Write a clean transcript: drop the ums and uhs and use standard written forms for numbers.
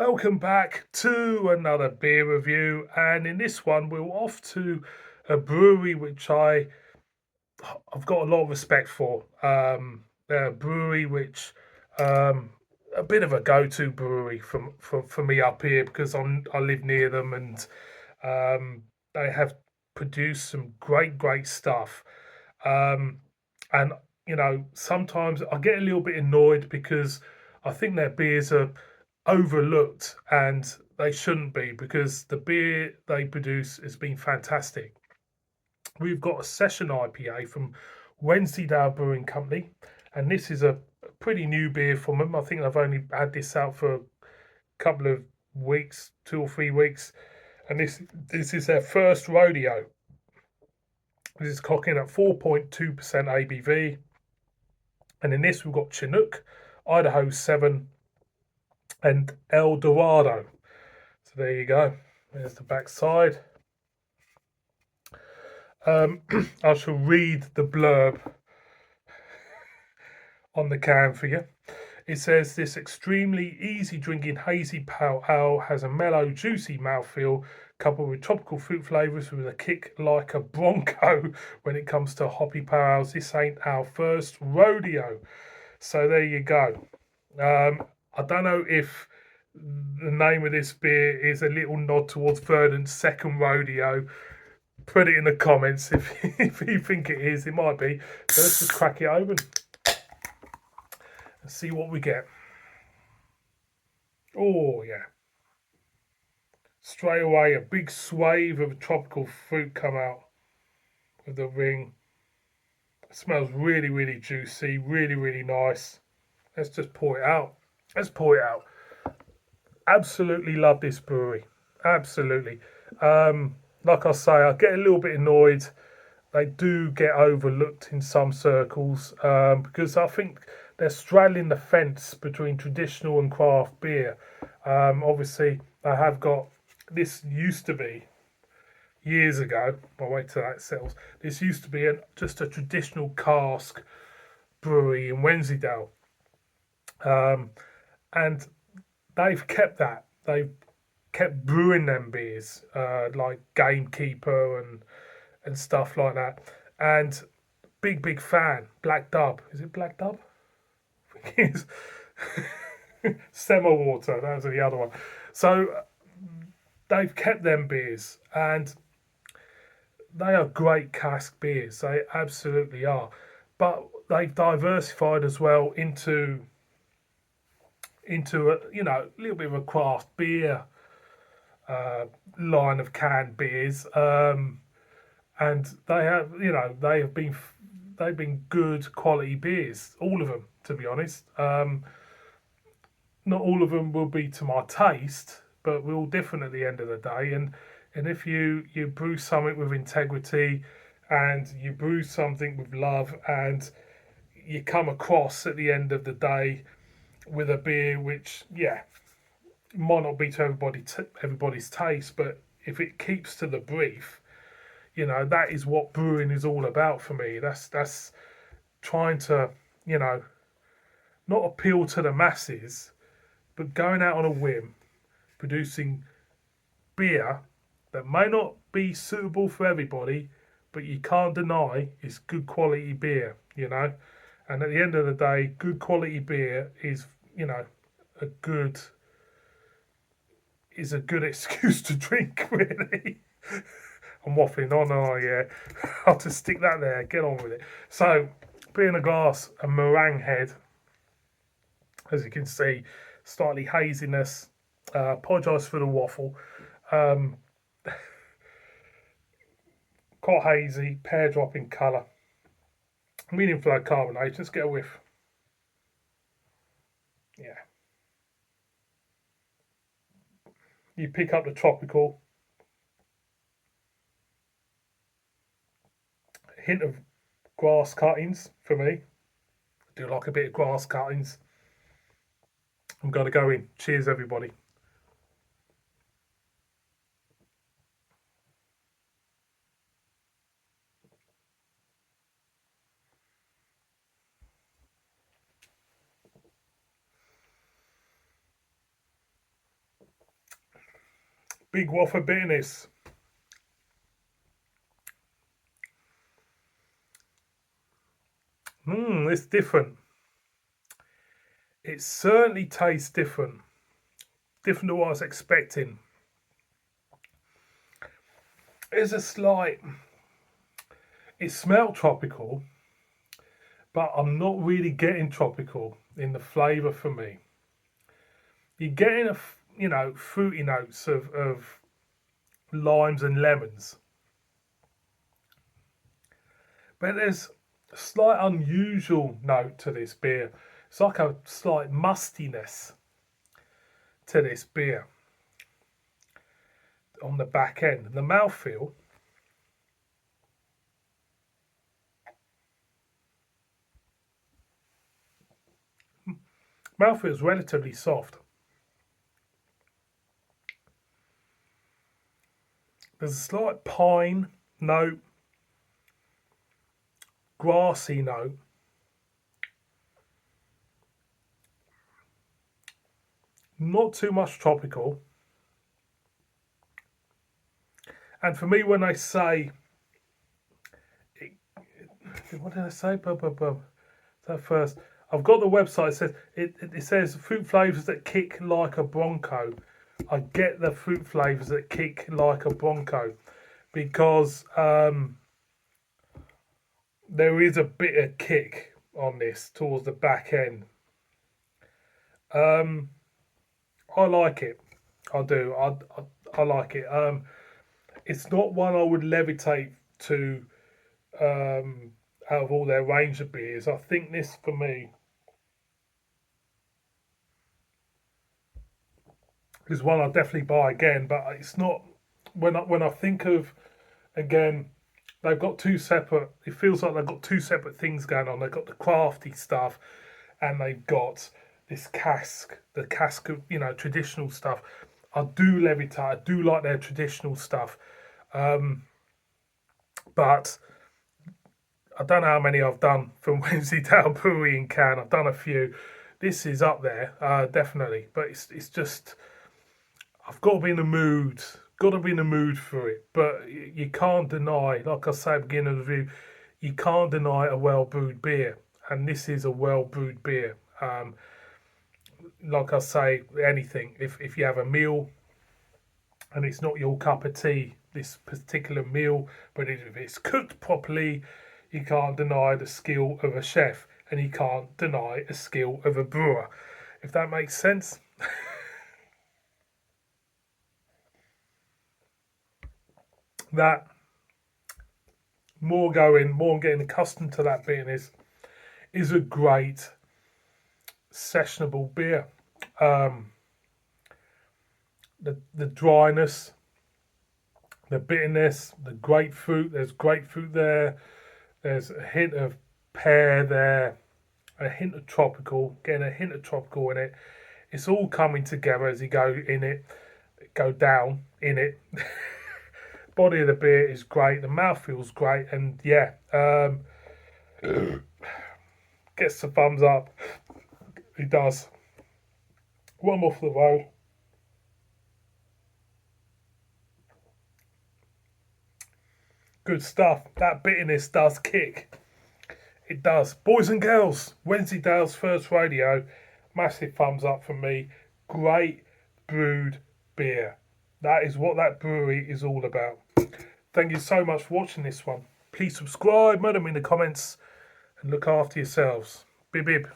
Welcome back to another beer review, and in this one we're off to a brewery which I've got a lot of respect for. A brewery which um, a bit of a go-to brewery for me up here because I live near them, and um, they have produced some great stuff. Um, and sometimes I get a little bit annoyed because I think their beers are overlooked and they shouldn't be because the beer they produce has been fantastic. We've got a session IPA from Wensleydale Brewing Company, and this is a pretty new beer from them. I think they've only had this out for a couple of weeks, 2 or 3 weeks, and this is their first rodeo. This is clocking at 4.2% ABV, and in this we've got Chinook, Idaho 7, and El Dorado. So there you go. There's the back side. I shall read the blurb on the can for you. It says this extremely easy drinking hazy pale ale has a mellow, juicy mouthfeel coupled with tropical fruit flavours with a kick like a bronco when it comes to hoppy pale ales. This ain't our first rodeo. So there you go. I don't know if the name of this beer is a little nod towards Verdant's second rodeo. Put it in the comments if, if you think it is. It might be. So let's just crack it open and see what we get. Oh, yeah. Straight away, a big swathe of tropical fruit come out of the ring. It smells really juicy, really nice. Let's just pour it out. Let's pour it out. Absolutely love this brewery. Absolutely. Like I say, I get a little bit annoyed. They do get overlooked in some circles because I think they're straddling the fence between traditional and craft beer. Obviously, they have got this used to be years ago. I'll wait till that settles. This used to be just a traditional cask brewery in Wensleydale, um, and they've kept that. They've kept brewing them beers like Gamekeeper and stuff like that. And big fan. Black Dub. Is it Black Dub? I think it is. Summer Water. That was the other one. So they've kept them beers, and they are great cask beers. They absolutely are. But they've diversified as well into a little bit of a craft beer uh, line of canned beers. And they've been good quality beers, all of them, to be honest. Not all of them will be to my taste, but we're all different at the end of the day. And if you brew something with integrity, and you brew something with love, and you come across at the end of the day with a beer which, yeah, might not be to everybody's taste, but if it keeps to the brief, that is what brewing is all about for me. That's trying to, you know, not appeal to the masses, but going out on a whim, producing beer that may not be suitable for everybody, but you can't deny it's good quality beer. And at the end of the day, good quality beer is, a good is a good excuse to drink, really. I'm waffling on, oh yeah. I'll just stick that there, get on with it. So, beer in a glass, a meringue head, as you can see, slightly haziness. Apologise for the waffle. Um, quite hazy, pear drop in colour. Medium flow carbonate, let's get a whiff. Yeah. You pick up the tropical, hint of grass cuttings for me. I do like a bit of grass cuttings. I'm going to go in. Cheers, everybody. Big waff of bitterness. It's different. It certainly tastes different. Different to what I was expecting. There's a slight. It smelled tropical, but I'm not really getting tropical in the flavour for me. You're getting fruity notes of limes and lemons, but there's a slight unusual note to this beer. It's like a slight mustiness to this beer on the back end. The mouthfeel is relatively soft. There's a slight pine note, grassy note. Not too much tropical. And for me, when I say, what did I say? So first, I've got the website. It says fruit flavors that kick like a bronco. I get the fruit flavors that kick like a bronco because there is a bit of kick on this towards the back end. I like it. I do. I like it. It's not one I would levitate to out of all their range of beers. I think this for me is one I'll definitely buy again. But it's not when I think of again. They've got two separate. It feels like they've got two separate things going on. They've got the crafty stuff, and they've got this the cask of traditional stuff. I do levitate. I do like their traditional stuff, but I don't know how many I've done from Wensleydale Brewery in Cannes. I've done a few. This is up there, definitely. But it's just I've got to be in the mood. Got to be in the mood for it. But you can't deny, like I say at the beginning of the review, you can't deny a well brewed beer, and this is a well brewed beer. Like I say, anything. If you have a meal and it's not your cup of tea, this particular meal, but if it's cooked properly, you can't deny the skill of a chef, and you can't deny a skill of a brewer. If that makes sense. That more getting accustomed to that bitterness is a great sessionable beer. The dryness, the bitterness, the grapefruit. There's grapefruit there. There's a hint of pear there, a hint of tropical. Getting a hint of tropical in it. It's all coming together as you go down in it. Body of the beer is great. The mouth feels great, and yeah, gets the thumbs up. It does. One more for the road. Good stuff. That bitterness does kick. It does. Boys and girls, Wensleydale's first rodeo. Massive thumbs up from me. Great brewed beer. That is what that brewery is all about. Thank you so much for watching this one. Please subscribe, murder me in the comments, and look after yourselves. Bib bib.